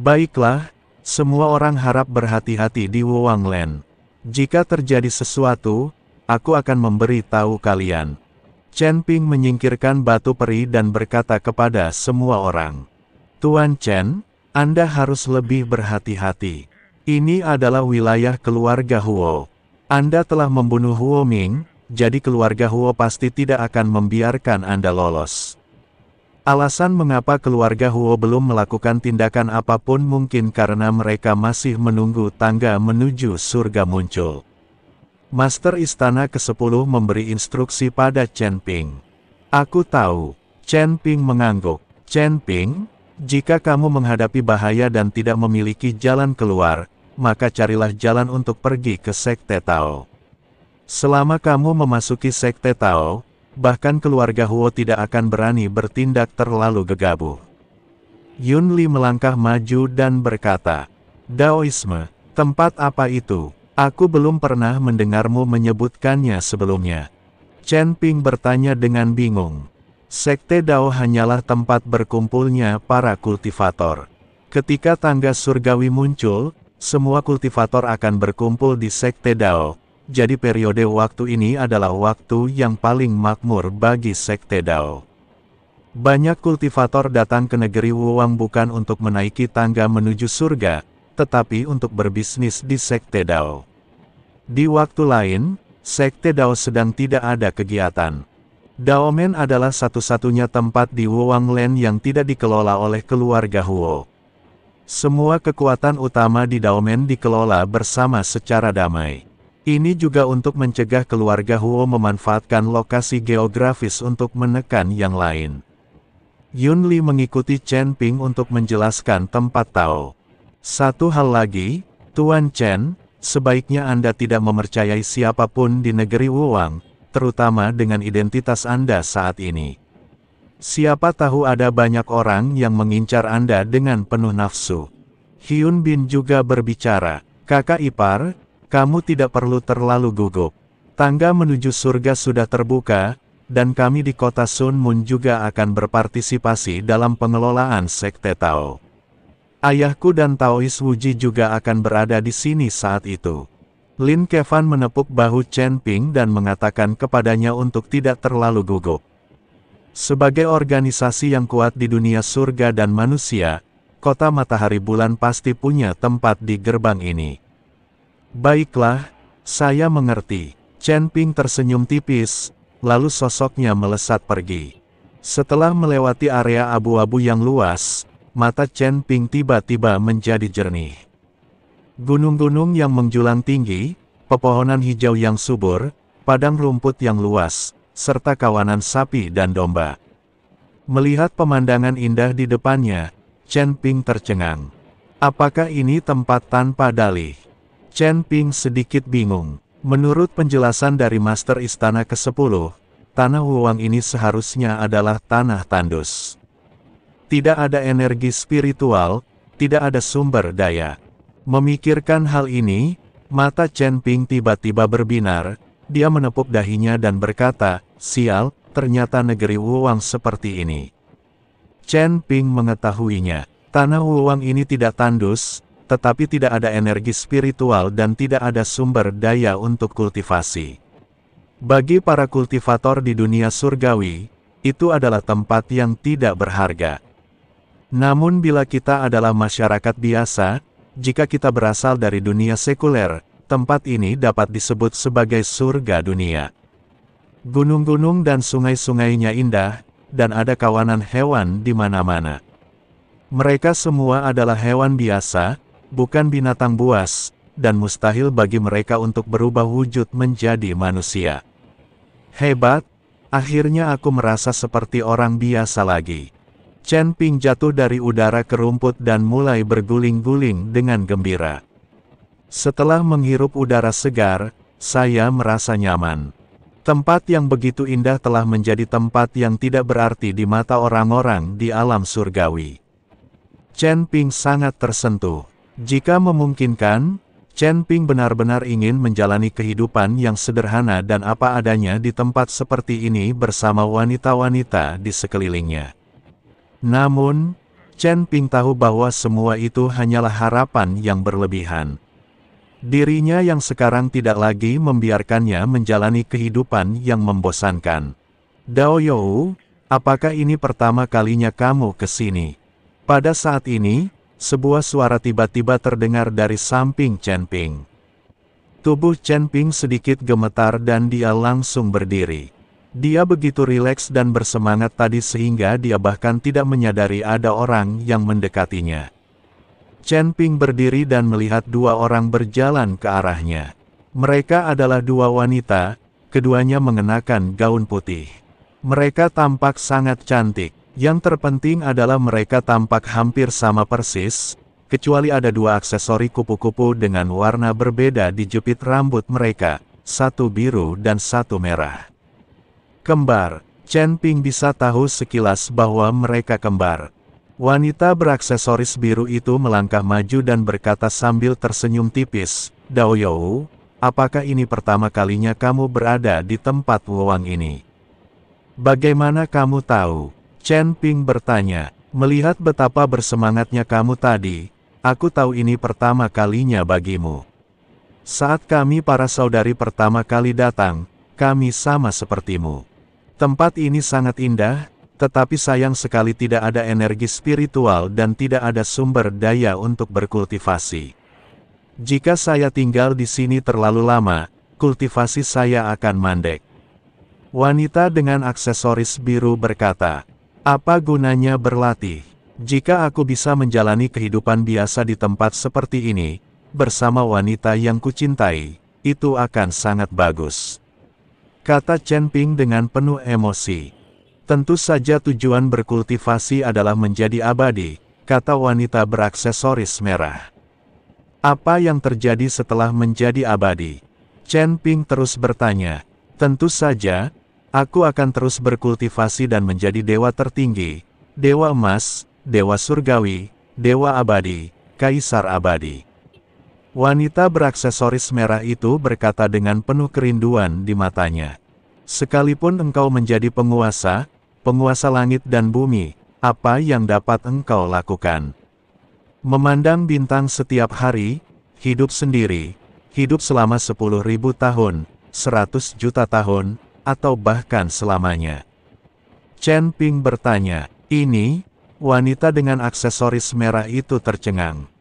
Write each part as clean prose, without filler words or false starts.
Baiklah, semua orang harap berhati-hati di Wuangland. Jika terjadi sesuatu, aku akan memberi tahu kalian. Chen Ping menyingkirkan batu peri dan berkata kepada semua orang. Tuan Chen, Anda harus lebih berhati-hati. Ini adalah wilayah keluarga Huo. Anda telah membunuh Huo Ming, jadi keluarga Huo pasti tidak akan membiarkan Anda lolos. Alasan mengapa keluarga Huo belum melakukan tindakan apapun mungkin karena mereka masih menunggu tangga menuju surga muncul. Master Istana ke-10 memberi instruksi pada Chen Ping. Aku tahu. Chen Ping mengangguk. Chen Ping, jika kamu menghadapi bahaya dan tidak memiliki jalan keluar, maka carilah jalan untuk pergi ke Sekte Tao. Selama kamu memasuki Sekte Tao, bahkan keluarga Huo tidak akan berani bertindak terlalu gegabah. Yun Li melangkah maju dan berkata, Daoisme, tempat apa itu? Aku belum pernah mendengarmu menyebutkannya sebelumnya. Chen Ping bertanya dengan bingung. Sekte Dao hanyalah tempat berkumpulnya para kultivator. Ketika tangga surgawi muncul, semua kultivator akan berkumpul di Sekte Dao. Jadi periode waktu ini adalah waktu yang paling makmur bagi Sekte Dao. Banyak kultivator datang ke negeri Wuwang bukan untuk menaiki tangga menuju surga, tetapi untuk berbisnis di Sekte Dao. Di waktu lain, Sekte Dao sedang tidak ada kegiatan. Daomen adalah satu-satunya tempat di Wuangland yang tidak dikelola oleh keluarga Huo. Semua kekuatan utama di Daomen dikelola bersama secara damai. Ini juga untuk mencegah keluarga Huo memanfaatkan lokasi geografis untuk menekan yang lain. Yun Li mengikuti Chen Ping untuk menjelaskan tempat Tao. Satu hal lagi, Tuan Chen, sebaiknya Anda tidak mempercayai siapapun di negeri Wuwang, terutama dengan identitas Anda saat ini. Siapa tahu ada banyak orang yang mengincar Anda dengan penuh nafsu. Hyun Bin juga berbicara, kakak ipar, kamu tidak perlu terlalu gugup. Tangga menuju surga sudah terbuka, dan kami di kota Sun Mun juga akan berpartisipasi dalam pengelolaan Sekte Tao. Ayahku dan Taois Wuji juga akan berada di sini saat itu. Lin Kevan menepuk bahu Chen Ping dan mengatakan kepadanya untuk tidak terlalu gugup. Sebagai organisasi yang kuat di dunia surga dan manusia, kota matahari bulan pasti punya tempat di gerbang ini. Baiklah, saya mengerti. Chen Ping tersenyum tipis, lalu sosoknya melesat pergi. Setelah melewati area abu-abu yang luas, mata Chen Ping tiba-tiba menjadi jernih. Gunung-gunung yang menjulang tinggi, pepohonan hijau yang subur, padang rumput yang luas, serta kawanan sapi dan domba. Melihat pemandangan indah di depannya, Chen Ping tercengang. Apakah ini tempat tanpa dalih? Chen Ping sedikit bingung. Menurut penjelasan dari Master Istana ke-10, tanah Wuwang ini seharusnya adalah tanah tandus. Tidak ada energi spiritual, tidak ada sumber daya. Memikirkan hal ini, mata Chen Ping tiba-tiba berbinar, dia menepuk dahinya dan berkata, sial, ternyata negeri Wuwang seperti ini. Chen Ping mengetahuinya, tanah Wuwang ini tidak tandus, tetapi tidak ada energi spiritual dan tidak ada sumber daya untuk kultivasi. Bagi para kultivator di dunia surgawi, itu adalah tempat yang tidak berharga. Namun bila kita adalah masyarakat biasa, jika kita berasal dari dunia sekuler, tempat ini dapat disebut sebagai surga dunia. Gunung-gunung dan sungai-sungainya indah, dan ada kawanan hewan di mana-mana. Mereka semua adalah hewan biasa, bukan binatang buas, dan mustahil bagi mereka untuk berubah wujud menjadi manusia. Hebat, akhirnya aku merasa seperti orang biasa lagi. Chen Ping jatuh dari udara ke rumput dan mulai berguling-guling dengan gembira. Setelah menghirup udara segar, saya merasa nyaman. Tempat yang begitu indah telah menjadi tempat yang tidak berarti di mata orang-orang di alam surgawi. Chen Ping sangat tersentuh. Jika memungkinkan, Chen Ping benar-benar ingin menjalani kehidupan yang sederhana dan apa adanya di tempat seperti ini bersama wanita-wanita di sekelilingnya. Namun, Chen Ping tahu bahwa semua itu hanyalah harapan yang berlebihan. Dirinya yang sekarang tidak lagi membiarkannya menjalani kehidupan yang membosankan. Dao You, apakah ini pertama kalinya kamu ke sini? Pada saat ini, sebuah suara tiba-tiba terdengar dari samping Chen Ping. Tubuh Chen Ping sedikit gemetar dan dia langsung berdiri. Dia begitu rileks dan bersemangat tadi sehingga dia bahkan tidak menyadari ada orang yang mendekatinya. Chen Ping berdiri dan melihat dua orang berjalan ke arahnya. Mereka adalah dua wanita, keduanya mengenakan gaun putih. Mereka tampak sangat cantik. Yang terpenting adalah mereka tampak hampir sama persis, kecuali ada dua aksesori kupu-kupu dengan warna berbeda di jepit rambut mereka, satu biru dan satu merah. Kembar, Chen Ping bisa tahu sekilas bahwa mereka kembar. Wanita beraksesoris biru itu melangkah maju dan berkata sambil tersenyum tipis, Dao You, apakah ini pertama kalinya kamu berada di tempat Wowang ini? Bagaimana kamu tahu? Chen Ping bertanya, melihat betapa bersemangatnya kamu tadi, aku tahu ini pertama kalinya bagimu. Saat kami para saudari pertama kali datang, kami sama sepertimu. Tempat ini sangat indah, tetapi sayang sekali tidak ada energi spiritual dan tidak ada sumber daya untuk berkultivasi. Jika saya tinggal di sini terlalu lama, kultivasi saya akan mandek. Wanita dengan aksesoris biru berkata, apa gunanya berlatih? Jika aku bisa menjalani kehidupan biasa di tempat seperti ini, bersama wanita yang kucintai, itu akan sangat bagus. Kata Chen Ping dengan penuh emosi. Tentu saja tujuan berkultivasi adalah menjadi abadi, kata wanita beraksesoris merah. Apa yang terjadi setelah menjadi abadi? Chen Ping terus bertanya. Tentu saja, aku akan terus berkultivasi dan menjadi dewa tertinggi, dewa emas, dewa surgawi, dewa abadi, kaisar abadi. Wanita beraksesoris merah itu berkata dengan penuh kerinduan di matanya. Sekalipun engkau menjadi penguasa, penguasa langit dan bumi, apa yang dapat engkau lakukan? Memandang bintang setiap hari, hidup sendiri, hidup selama 10.000 tahun, 100 juta tahun, atau bahkan selamanya. Chen Ping bertanya, ini, wanita dengan aksesoris merah itu tercengang.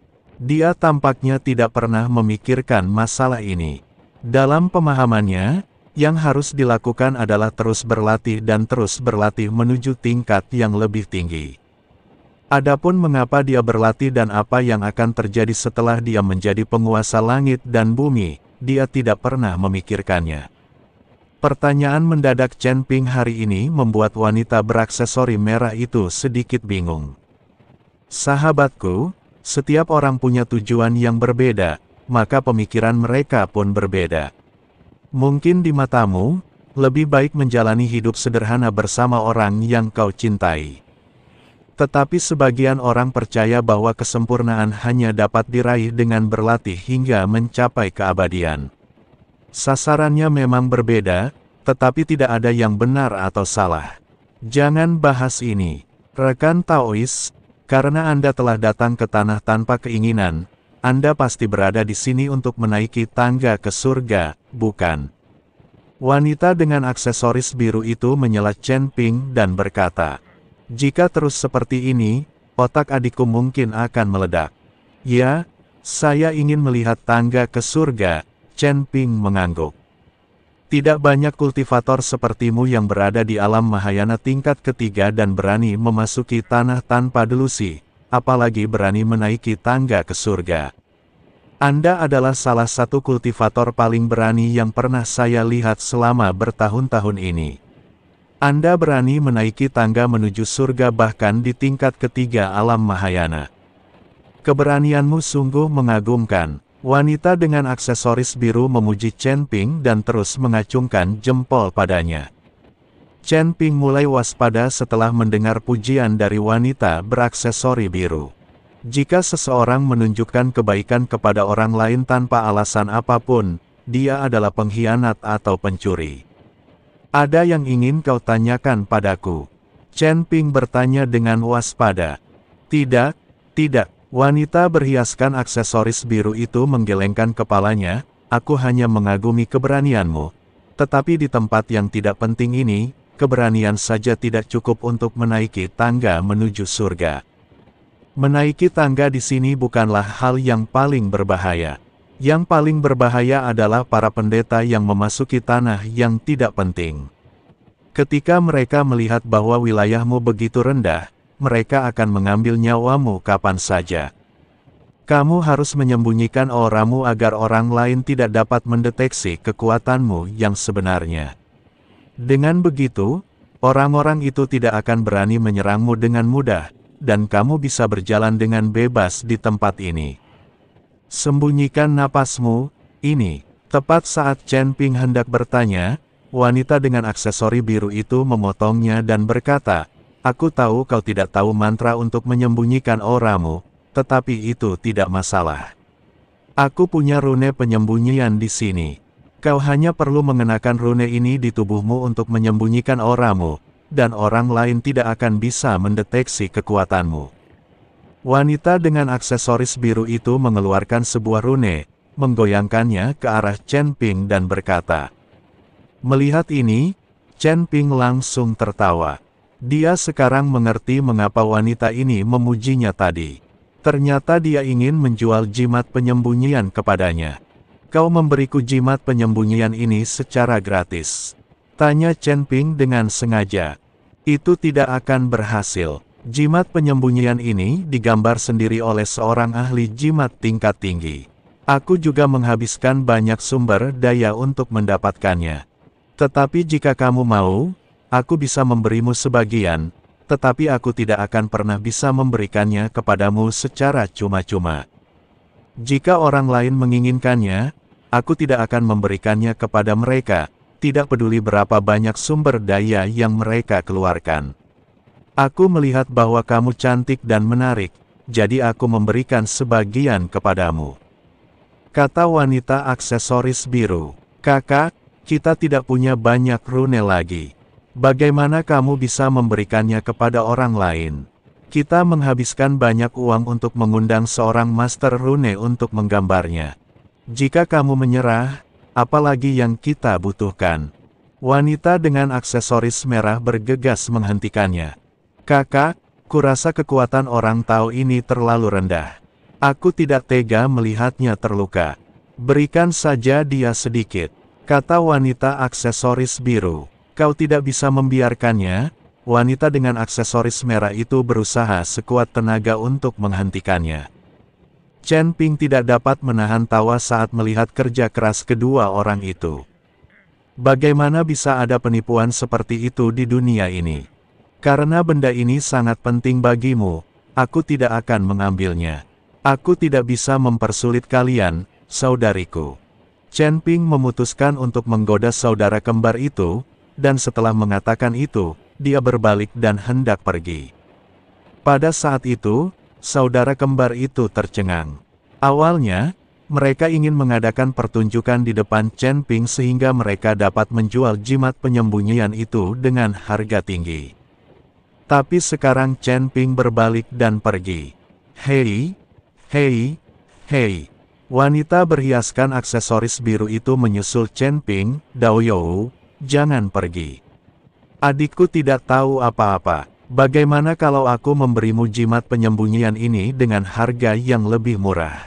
Dia tampaknya tidak pernah memikirkan masalah ini. Dalam pemahamannya, yang harus dilakukan adalah terus berlatih dan terus berlatih menuju tingkat yang lebih tinggi. Adapun mengapa dia berlatih dan apa yang akan terjadi setelah dia menjadi penguasa langit dan bumi, dia tidak pernah memikirkannya. Pertanyaan mendadak Chen Ping hari ini membuat wanita beraksesori merah itu sedikit bingung. Sahabatku, setiap orang punya tujuan yang berbeda, maka pemikiran mereka pun berbeda. Mungkin di matamu, lebih baik menjalani hidup sederhana bersama orang yang kau cintai. Tetapi sebagian orang percaya bahwa kesempurnaan hanya dapat diraih dengan berlatih hingga mencapai keabadian. Sasarannya memang berbeda, tetapi tidak ada yang benar atau salah. Jangan bahas ini, rekan Taois. Karena Anda telah datang ke tanah tanpa keinginan, Anda pasti berada di sini untuk menaiki tangga ke surga, bukan? Wanita dengan aksesoris biru itu menyela Chen Ping dan berkata, jika terus seperti ini, otak adikku mungkin akan meledak. Ya, saya ingin melihat tangga ke surga, Chen Ping mengangguk. Tidak banyak kultivator sepertimu yang berada di alam Mahayana tingkat ketiga dan berani memasuki tanah tanpa delusi, apalagi berani menaiki tangga ke surga. Anda adalah salah satu kultivator paling berani yang pernah saya lihat selama bertahun-tahun ini. Anda berani menaiki tangga menuju surga bahkan di tingkat ketiga alam Mahayana. Keberanianmu sungguh mengagumkan. Wanita dengan aksesoris biru memuji Chen Ping dan terus mengacungkan jempol padanya. Chen Ping mulai waspada setelah mendengar pujian dari wanita beraksesori biru. Jika seseorang menunjukkan kebaikan kepada orang lain tanpa alasan apapun, dia adalah pengkhianat atau pencuri. Ada yang ingin kau tanyakan padaku? Chen Ping bertanya dengan waspada. Tidak, tidak. Wanita berhiaskan aksesoris biru itu menggelengkan kepalanya. Aku hanya mengagumi keberanianmu. Tetapi di tempat yang tidak penting ini, keberanian saja tidak cukup untuk menaiki tangga menuju surga. Menaiki tangga di sini bukanlah hal yang paling berbahaya. Yang paling berbahaya adalah para pendeta yang memasuki tanah yang tidak penting. Ketika mereka melihat bahwa wilayahmu begitu rendah, mereka akan mengambil nyawamu kapan saja. Kamu harus menyembunyikan auramu agar orang lain tidak dapat mendeteksi kekuatanmu yang sebenarnya. Dengan begitu, orang-orang itu tidak akan berani menyerangmu dengan mudah, dan kamu bisa berjalan dengan bebas di tempat ini. Sembunyikan napasmu, ini. Tepat saat Chen Ping hendak bertanya, wanita dengan aksesori biru itu memotongnya dan berkata, "Aku tahu kau tidak tahu mantra untuk menyembunyikan auramu, tetapi itu tidak masalah. Aku punya rune penyembunyian di sini. Kau hanya perlu mengenakan rune ini di tubuhmu untuk menyembunyikan auramu, dan orang lain tidak akan bisa mendeteksi kekuatanmu." Wanita dengan aksesoris biru itu mengeluarkan sebuah rune, menggoyangkannya ke arah Chen Ping dan berkata. Melihat ini, Chen Ping langsung tertawa. Dia sekarang mengerti mengapa wanita ini memujinya tadi. Ternyata dia ingin menjual jimat penyembunyian kepadanya. "Kau memberiku jimat penyembunyian ini secara gratis?" tanya Chen Ping dengan sengaja. "Itu tidak akan berhasil. Jimat penyembunyian ini digambar sendiri oleh seorang ahli jimat tingkat tinggi. Aku juga menghabiskan banyak sumber daya untuk mendapatkannya. Tetapi jika kamu mau, aku bisa memberimu sebagian, tetapi aku tidak akan pernah bisa memberikannya kepadamu secara cuma-cuma. Jika orang lain menginginkannya, aku tidak akan memberikannya kepada mereka, tidak peduli berapa banyak sumber daya yang mereka keluarkan. Aku melihat bahwa kamu cantik dan menarik, jadi aku memberikan sebagian kepadamu," kata wanita aksesoris biru. "Kakak, kita tidak punya banyak rune lagi. Bagaimana kamu bisa memberikannya kepada orang lain? Kita menghabiskan banyak uang untuk mengundang seorang master rune untuk menggambarnya. Jika kamu menyerah, apalagi yang kita butuhkan?" Wanita dengan aksesoris merah bergegas menghentikannya. "Kakak, kurasa kekuatan orang Tao ini terlalu rendah. Aku tidak tega melihatnya terluka. Berikan saja dia sedikit," kata wanita aksesoris biru. "Kau tidak bisa membiarkannya?" Wanita dengan aksesoris merah itu berusaha sekuat tenaga untuk menghentikannya. Chen Ping tidak dapat menahan tawa saat melihat kerja keras kedua orang itu. Bagaimana bisa ada penipuan seperti itu di dunia ini? Karena benda ini sangat penting bagimu, aku tidak akan mengambilnya. Aku tidak bisa mempersulit kalian, saudariku. Chen Ping memutuskan untuk menggoda saudara kembar itu, dan setelah mengatakan itu, dia berbalik dan hendak pergi. Pada saat itu, saudara kembar itu tercengang. Awalnya, mereka ingin mengadakan pertunjukan di depan Chen Ping sehingga mereka dapat menjual jimat penyembunyian itu dengan harga tinggi. Tapi sekarang Chen Ping berbalik dan pergi. "Hei, hei, hei." Wanita berhiaskan aksesoris biru itu menyusul Chen Ping. "Daoyou, jangan pergi. Adikku tidak tahu apa-apa. Bagaimana kalau aku memberimu jimat penyembunyian ini dengan harga yang lebih murah?"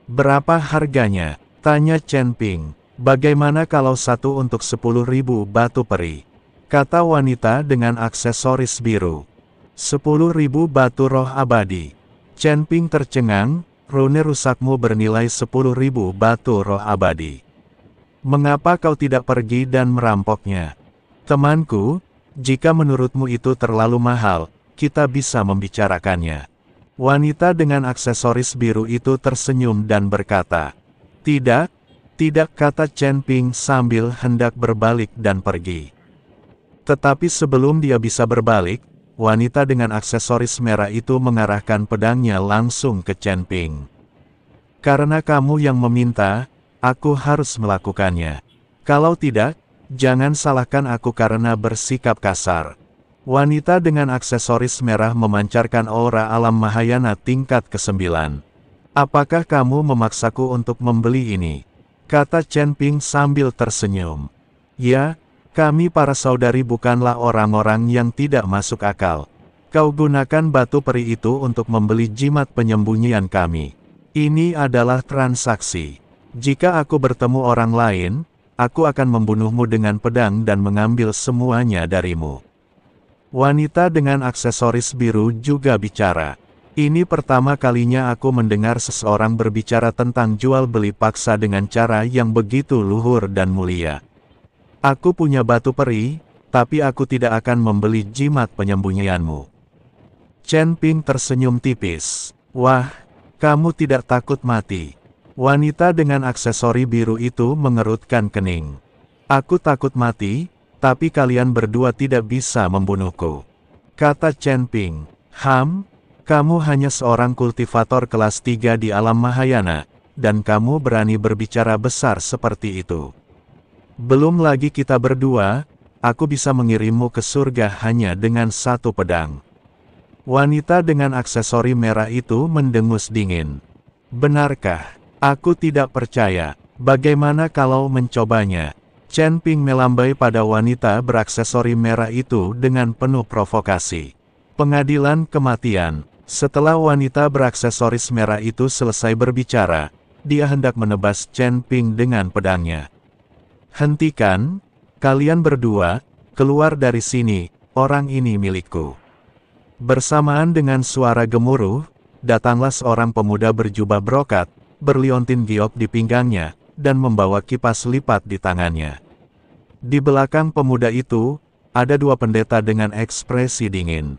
"Berapa harganya?" tanya Chen Ping. "Bagaimana kalau satu untuk 10.000 batu peri?" kata wanita dengan aksesoris biru. 10.000 batu roh abadi. Chen Ping tercengang, rune rusakmu bernilai 10.000 batu roh abadi. Mengapa kau tidak pergi dan merampoknya? Temanku, jika menurutmu itu terlalu mahal, kita bisa membicarakannya. Wanita dengan aksesoris biru itu tersenyum dan berkata, "Tidak, tidak," kata Chen Ping sambil hendak berbalik dan pergi. Tetapi sebelum dia bisa berbalik, wanita dengan aksesoris merah itu mengarahkan pedangnya langsung ke Chen Ping. "Karena kamu yang meminta, aku harus melakukannya. Kalau tidak, jangan salahkan aku karena bersikap kasar." Wanita dengan aksesoris merah memancarkan aura alam Mahayana tingkat ke-9. Apakah kamu memaksaku untuk membeli ini? Kata Chen Ping sambil tersenyum. Ya, kami para saudari bukanlah orang-orang yang tidak masuk akal. Kau gunakan batu peri itu untuk membeli jimat penyembunyian kami. Ini adalah transaksi. Jika aku bertemu orang lain, aku akan membunuhmu dengan pedang dan mengambil semuanya darimu. Wanita dengan aksesoris biru juga bicara. Ini pertama kalinya aku mendengar seseorang berbicara tentang jual beli paksa dengan cara yang begitu luhur dan mulia. Aku punya batu peri, tapi aku tidak akan membeli jimat penyembunyianmu. Chen Ping tersenyum tipis. Wah, kamu tidak takut mati. Wanita dengan aksesori biru itu mengerutkan kening. Aku takut mati, tapi kalian berdua tidak bisa membunuhku. Kata Chen Ping. Kamu hanya seorang kultivator kelas 3 di alam Mahayana, dan kamu berani berbicara besar seperti itu. Belum lagi kita berdua, aku bisa mengirimmu ke surga hanya dengan satu pedang. Wanita dengan aksesori merah itu mendengus dingin. Benarkah? Aku tidak percaya. Bagaimana kalau mencobanya? Chen Ping melambai pada wanita beraksesori merah itu dengan penuh provokasi. Pengadilan kematian. Setelah wanita beraksesoris merah itu selesai berbicara, dia hendak menebas Chen Ping dengan pedangnya. Hentikan, kalian berdua, keluar dari sini, orang ini milikku. Bersamaan dengan suara gemuruh, datanglah seorang pemuda berjubah brokat, berliontin giok di pinggangnya, dan membawa kipas lipat di tangannya. Di belakang pemuda itu, ada dua pendeta dengan ekspresi dingin.